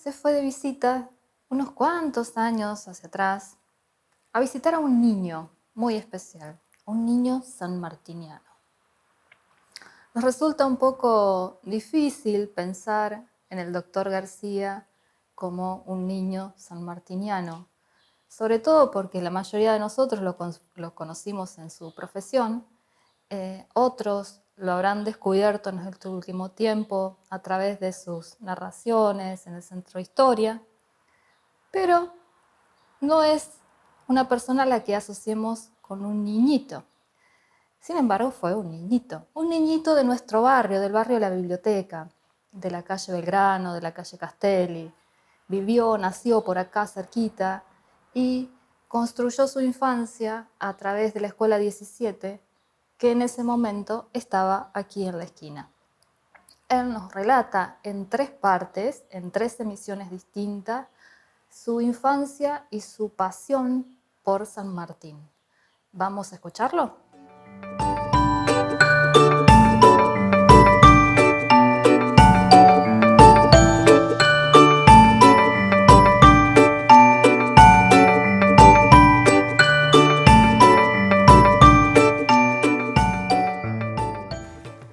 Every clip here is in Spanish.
se fue de visita unos cuantos años hacia atrás a visitar a un niño muy especial, un niño sanmartiniano. Nos resulta un poco difícil pensar en el doctor García como un niño sanmartiniano, sobre todo porque la mayoría de nosotros lo conocimos en su profesión, otros lo habrán descubierto en este último tiempo a través de sus narraciones en el Centro de Historia, pero no es una persona a la que asociemos con un niñito. Sin embargo, fue un niñito de nuestro barrio, del barrio de la Biblioteca, de la calle Belgrano, de la calle Castelli. Nació por acá cerquita y construyó su infancia a través de la Escuela 17, que en ese momento estaba aquí en la esquina. Él nos relata en 3 partes, en 3 emisiones distintas, su infancia y su pasión por San Martín. ¿Vamos a escucharlo?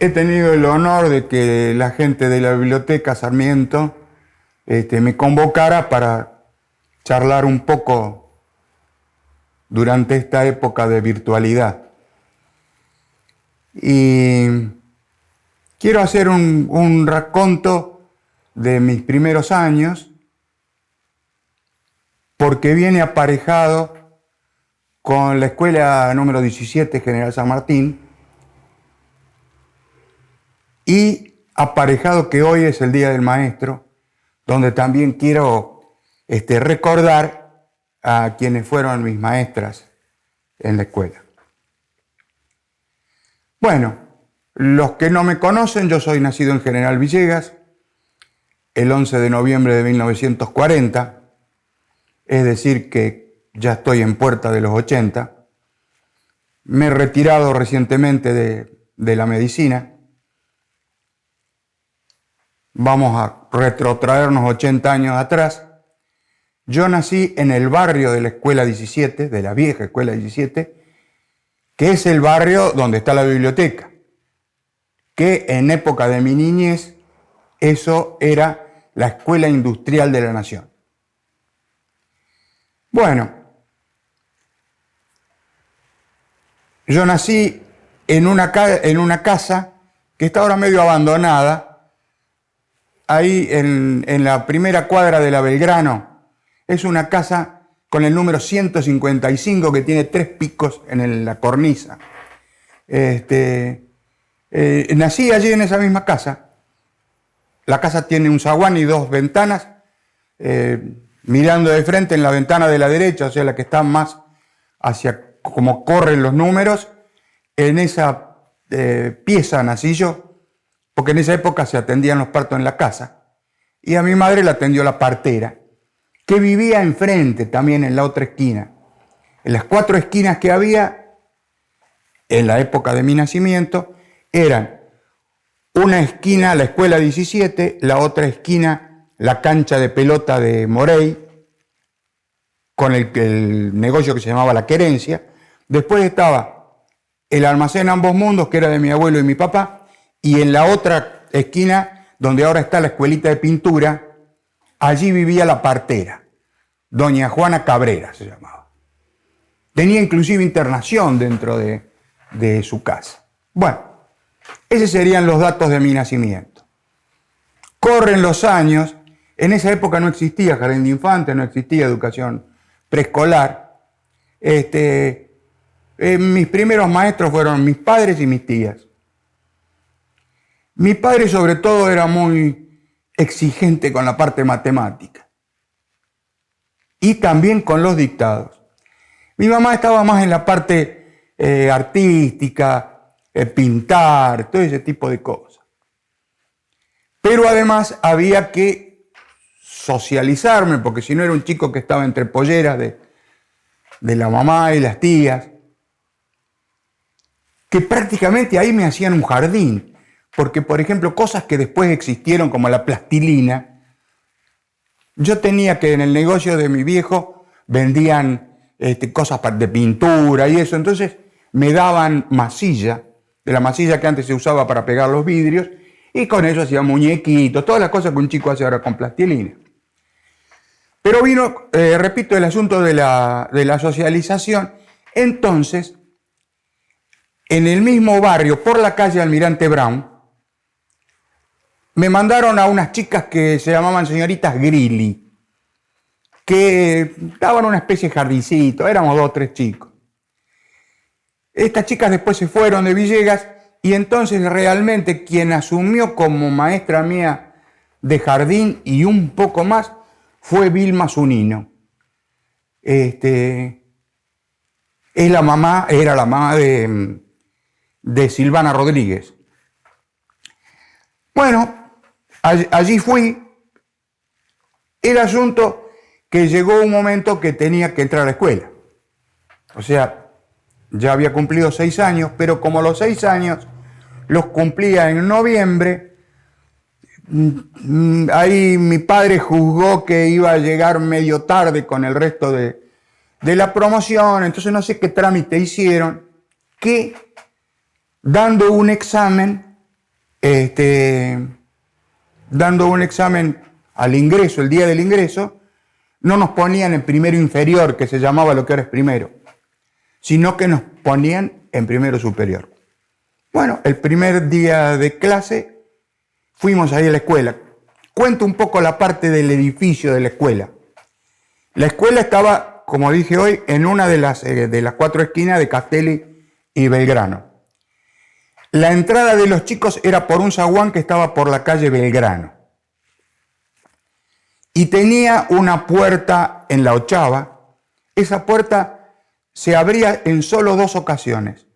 He tenido el honor de que la gente de la Biblioteca Sarmiento me convocara para charlar un poco durante esta época de virtualidad. Y quiero hacer un raconto de mis primeros años, porque viene aparejado con la escuela número 17, General San Martín, y aparejado que hoy es el Día del Maestro, donde también quiero recordar a quienes fueron mis maestras en la escuela. Bueno, los que no me conocen, yo soy nacido en General Villegas, el 11 de noviembre de 1940, es decir que ya estoy en puerta de los 80. Me he retirado recientemente de la medicina. Vamos a retrotraernos 80 años atrás. Yo nací en el barrio de la Escuela 17, de la vieja Escuela 17, que es el barrio donde está la biblioteca, que en época de mi niñez, eso era la Escuela Industrial de la Nación. Bueno, yo nací en una casa que está ahora medio abandonada, ahí en la primera cuadra de la Belgrano. Es una casa con el número 155 que tiene 3 picos en la cornisa. Nací allí en esa misma casa. La casa tiene un zaguán y 2 ventanas, mirando de frente en la ventana de la derecha, o sea, la que está más hacia como corren los números. En esa pieza nací yo, porque en esa época se atendían los partos en la casa, y a mi madre la atendió la partera, que vivía enfrente, también en la otra esquina. En las 4 esquinas que había, en la época de mi nacimiento, eran una esquina la Escuela 17, la otra esquina la cancha de pelota de Morey, con el negocio que se llamaba La Querencia. Después estaba el almacén Ambos Mundos, que era de mi abuelo y mi papá, y en la otra esquina, donde ahora está la escuelita de pintura, allí vivía la partera, doña Juana Cabrera se llamaba. Tenía inclusive internación dentro de su casa. Bueno, esos serían los datos de mi nacimiento. Corren los años, en esa época no existía jardín de infantes, no existía educación preescolar. Mis primeros maestros fueron mis padres y mis tías. Mi padre sobre todo era muy exigente con la parte matemática y también con los dictados. Mi mamá estaba más en la parte artística, pintar, todo ese tipo de cosas. Pero además había que socializarme, porque si no era un chico que estaba entre polleras de la mamá y las tías, que prácticamente ahí me hacían un jardín. Porque, por ejemplo, cosas que después existieron, como la plastilina, Yo tenía que en el negocio de mi viejo vendían cosas de pintura y eso, entonces me daban masilla, de la masilla que antes se usaba para pegar los vidrios, y con eso hacía muñequitos, todas las cosas que un chico hace ahora con plastilina. Pero vino, repito, el asunto de la socialización. Entonces, en el mismo barrio, por la calle Almirante Brown, me mandaron a unas chicas que se llamaban señoritas Grilly, que daban una especie de jardincito, éramos 2 o 3 chicos. Estas chicas después se fueron de Villegas y entonces realmente quien asumió como maestra mía de jardín y un poco más fue Vilma Zunino. Era la mamá de Silvana Rodríguez. Bueno, allí fui. El asunto que llegó un momento que tenía que entrar a la escuela. O sea, ya había cumplido 6 años, pero como los 6 años los cumplía en noviembre, ahí mi padre juzgó que iba a llegar medio tarde con el resto de la promoción, entonces no sé qué trámite hicieron, que dando un examen al ingreso, el día del ingreso, no nos ponían en primero inferior, que se llamaba lo que ahora es primero, sino que nos ponían en primero superior. Bueno, el primer día de clase fuimos ahí a la escuela. Cuento un poco la parte del edificio de la escuela. La escuela estaba, como dije hoy, en una de las 4 esquinas de Castelli y Belgrano. La entrada de los chicos era por un zaguán que estaba por la calle Belgrano. Y tenía una puerta en la 8ª. Esa puerta se abría en solo 2 ocasiones.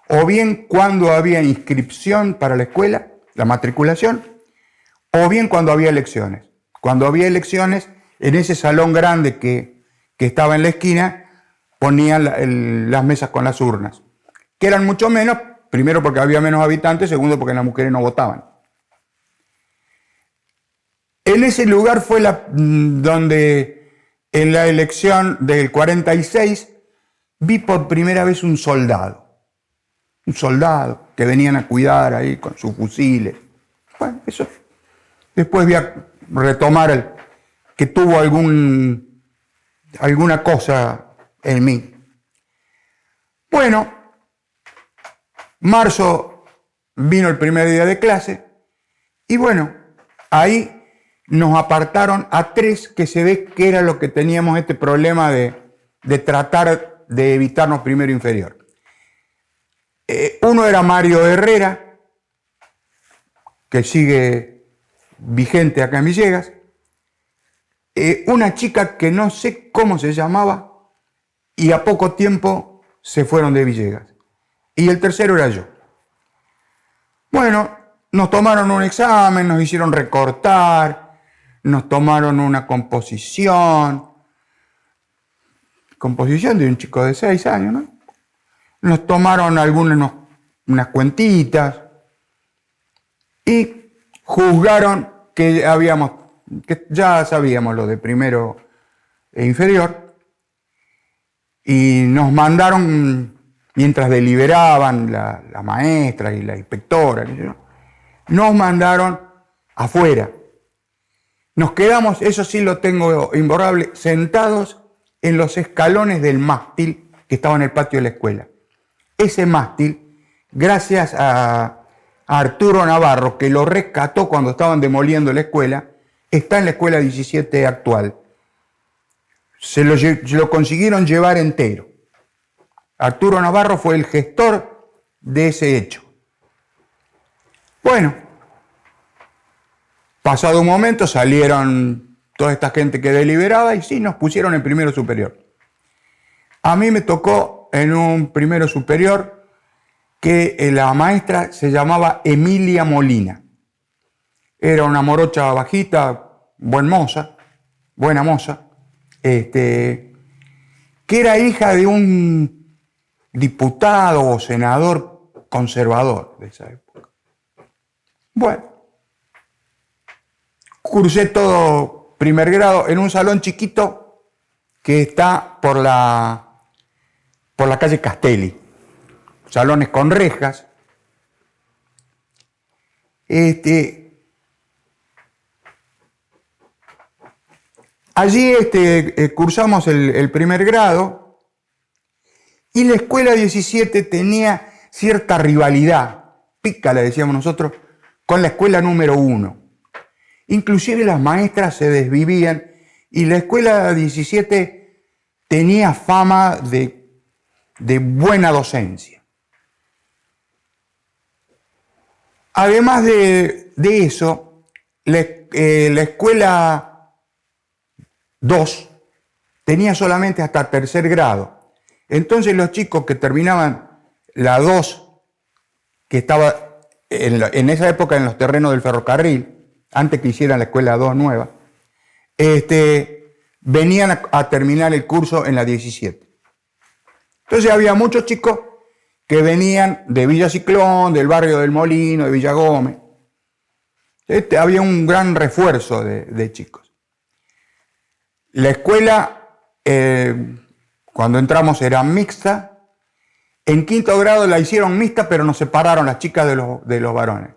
O bien cuando había inscripción para la escuela, la matriculación, o bien cuando había elecciones. Cuando había elecciones, en ese salón grande que estaba en la esquina, ponían las mesas con las urnas, que eran mucho menos, primero porque había menos habitantes, segundo porque las mujeres no votaban. En ese lugar fue donde en la elección del 46 vi por primera vez un soldado que venían a cuidar ahí con sus fusiles. Bueno, eso. Después voy a retomar que tuvo alguna cosa en mí. Bueno, marzo vino el primer día de clase y bueno, ahí nos apartaron a 3 que se ve que era lo que teníamos este problema de tratar de evitarnos primero inferior. Uno era Mario Herrera, que sigue vigente acá en Villegas. Una chica que no sé cómo se llamaba y a poco tiempo se fueron de Villegas. Y el tercero era yo. Bueno, nos tomaron un examen, nos hicieron recortar, nos tomaron una composición de un chico de 6 años, ¿no? Nos tomaron unas cuentitas y juzgaron que ya sabíamos lo de primero e inferior y nos mandaron, mientras deliberaban la maestra y la inspectora, nos mandaron afuera. Nos quedamos, eso sí lo tengo imborrable, sentados en los escalones del mástil que estaba en el patio de la escuela. Ese mástil, gracias a Arturo Navarro, que lo rescató cuando estaban demoliendo la escuela, está en la escuela 17 actual. Se lo consiguieron llevar entero. Arturo Navarro fue el gestor de ese hecho. Bueno, pasado un momento salieron toda esta gente que deliberaba y sí, nos pusieron en primero superior. A mí me tocó en un primero superior que la maestra se llamaba Emilia Molina. Era una morocha bajita, buena moza, que era hija de un diputado o senador conservador de esa época. Bueno, cursé todo primer grado en un salón chiquito que está por la calle Castelli. Salones con rejas. Allí cursamos el primer grado y la escuela 17 tenía cierta rivalidad, pica le decíamos nosotros, con la escuela número 1. Inclusive las maestras se desvivían y la escuela 17 tenía fama de buena docencia. Además de eso, la escuela 2 tenía solamente hasta tercer grado. Entonces los chicos que terminaban la 2, que estaba en esa época en los terrenos del ferrocarril, antes que hicieran la escuela 2 nueva, venían a terminar el curso en la 17. Entonces había muchos chicos que venían de Villa Ciclón, del barrio del Molino, de Villa Gómez. Había un gran refuerzo de chicos. La escuela, cuando entramos, era mixta. En quinto grado la hicieron mixta, pero nos separaron las chicas de los varones.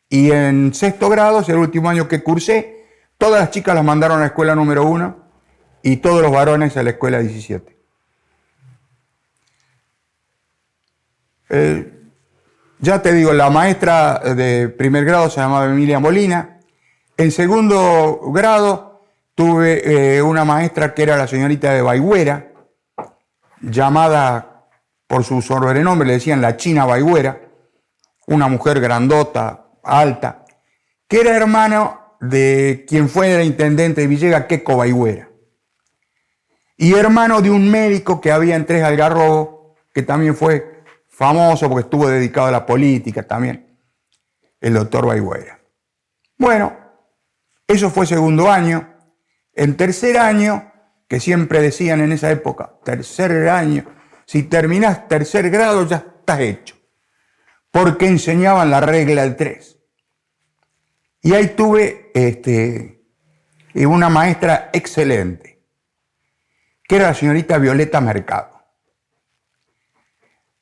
Y en sexto grado, es el último año que cursé, todas las chicas las mandaron a la escuela número 1 y todos los varones a la escuela 17. Ya te digo, la maestra de primer grado se llamaba Emilia Molina. En segundo grado tuve una maestra que era la señorita de Baigüera, llamada por su sobrenombre, le decían la China Baigüera, una mujer grandota, alta, que era hermano de quien fue el intendente de Villegas, Queco Baigüera, y hermano de un médico que había en Tres Algarrobos, que también fue famoso porque estuvo dedicado a la política también, el doctor Baigüera. Bueno, eso fue segundo año. En tercer año, que siempre decían en esa época, tercer año, si terminás tercer grado ya estás hecho, porque enseñaban la regla del 3. Y ahí tuve una maestra excelente, que era la señorita Violeta Mercado.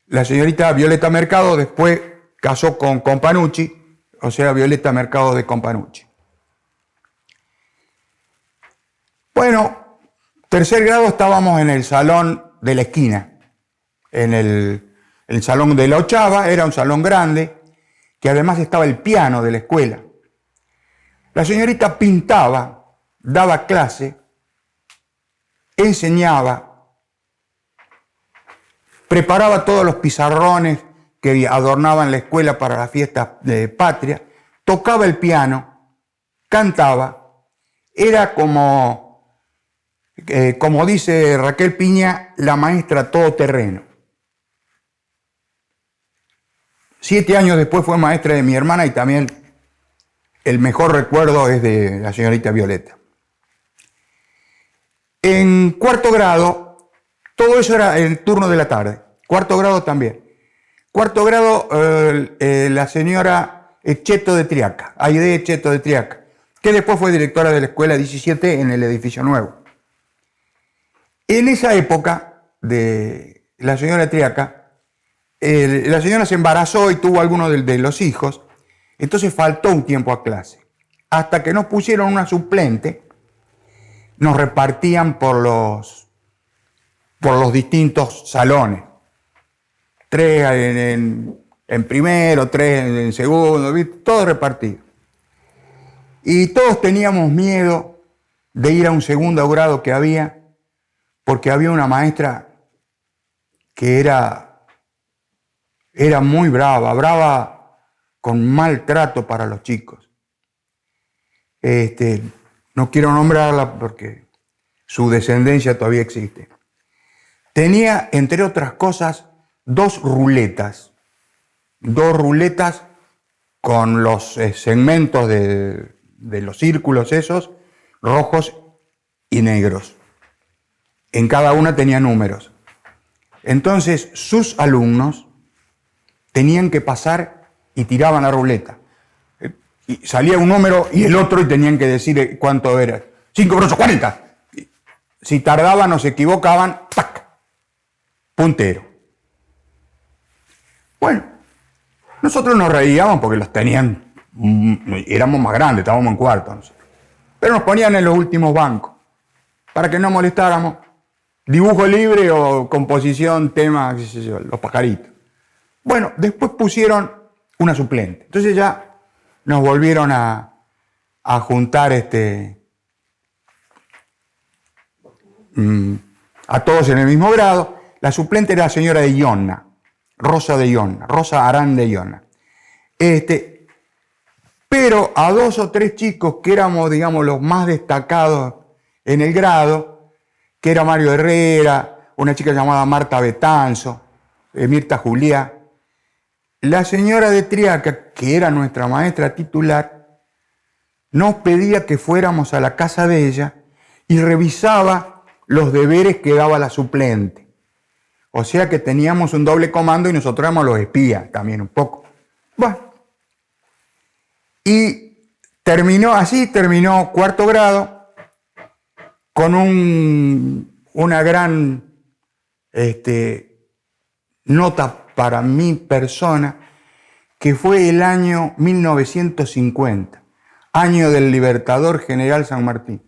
La señorita Violeta Mercado después casó con Companucci, o sea, Violeta Mercado de Companucci. Bueno, tercer grado estábamos en el salón de la esquina, en el salón de la ochava, era un salón grande, que además estaba el piano de la escuela. La señorita pintaba, daba clase, enseñaba, preparaba todos los pizarrones que adornaban la escuela para la fiesta de patria, tocaba el piano, cantaba, era como dice Raquel Piña, la maestra todoterreno. 7 años después fue maestra de mi hermana y también el mejor recuerdo es de la señorita Violeta. En cuarto grado, todo eso era el turno de la tarde. Cuarto grado también. Cuarto grado, la señora Echeto de Triaca, Aide Echeto de Triaca, que después fue directora de la escuela 17 en el edificio nuevo. En esa época de la señora Triaca, la señora se embarazó y tuvo algunos de los hijos, entonces faltó un tiempo a clase. Hasta que nos pusieron una suplente, nos repartían por los distintos salones. 3 en primero, 3 en segundo, todo repartido. Y todos teníamos miedo de ir a un segundo grado que había, porque había una maestra que era muy brava con maltrato para los chicos. No quiero nombrarla porque su descendencia todavía existe. Tenía, entre otras cosas, 2 ruletas con los segmentos de los círculos esos, rojos y negros. En cada una tenía números. Entonces sus alumnos tenían que pasar y tiraban la ruleta. Y salía un número y el otro y tenían que decir cuánto era. 5 por 8, 40. Si tardaban o se equivocaban, ¡tac! Puntero. Bueno, nosotros nos reíamos porque los tenían, éramos más grandes, estábamos en cuarto, no sé. Pero nos ponían en los últimos bancos, para que no molestáramos. Dibujo libre o composición, tema, qué sé yo, los pajaritos. Bueno, después pusieron una suplente. Entonces ya nos volvieron a juntar a todos en el mismo grado. La suplente era la señora de Ionna, Rosa de Ionna, Rosa Arán de Ionna. Pero a 2 o 3 chicos que éramos, digamos, los más destacados en el grado, que era Mario Herrera, una chica llamada Marta Betanzo, Mirta Juliá, la señora de Triaca, que era nuestra maestra titular, nos pedía que fuéramos a la casa de ella y revisaba los deberes que daba la suplente. O sea que teníamos un doble comando y nosotros éramos los espías también un poco. Bueno. Y terminó cuarto grado con una gran nota para mi persona, que fue el año 1950, año del Libertador General San Martín.